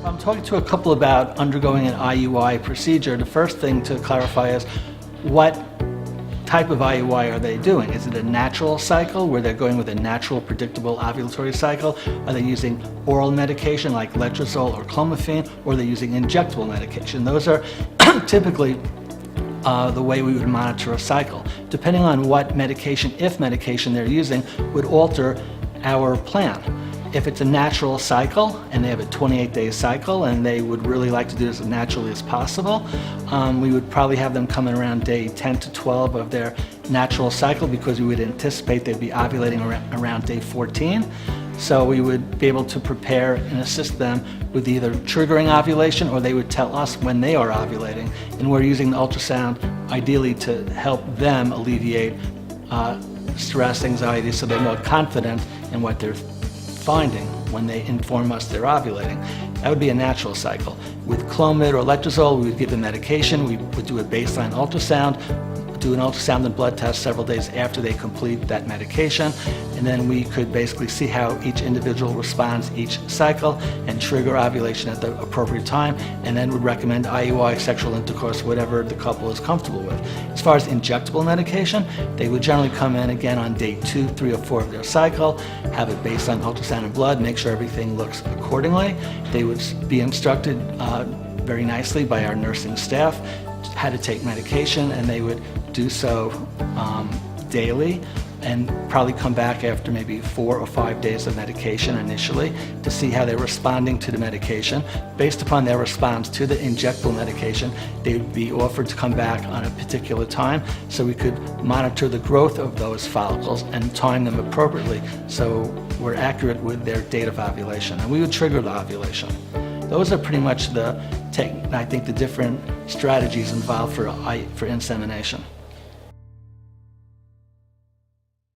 I'm talking to a couple about undergoing an IUI procedure. The first thing to clarify is what type of IUI are they doing? Is it a natural cycle where they're going with a natural, predictable ovulatory cycle? Are they using oral medication like letrozole or clomiphene, or are they using injectable medication? Those are typically the way we would monitor a cycle. Depending on what medication, if medication they're using, would alter our plan. If it's a natural cycle and they have a 28-day cycle and they would really like to do this as naturally as possible, we would probably have them come in around day 10 to 12 of their natural cycle, because we would anticipate they'd be ovulating around day 14. So we would be able to prepare and assist them with either triggering ovulation, or they would tell us when they are ovulating. And we're using the ultrasound ideally to help them alleviate stress, anxiety, so they're more confident in what they're finding when they inform us they're ovulating. That would be a natural cycle. With Clomid or letrozole, we would give them medication. We would do a baseline ultrasound, do an ultrasound and blood test several days after they complete that medication, and then we could basically see how each individual responds each cycle and trigger ovulation at the appropriate time, and then would recommend IUI, sexual intercourse, whatever the couple is comfortable with. As far as injectable medication, they would generally come in again on day 2, 3, or 4 of their cycle, have a baseline ultrasound and blood, make sure everything looks accordingly. They would be instructed very nicely by our nursing staff how to take medication, and they would do so daily, and probably come back after maybe 4 or 5 days of medication initially to see how they're responding to the medication. Based upon their response to the injectable medication, they would be offered to come back on a particular time so we could monitor the growth of those follicles and time them appropriately so we're accurate with their date of ovulation. And we would trigger the ovulation. Those are pretty much the different strategies involved for insemination.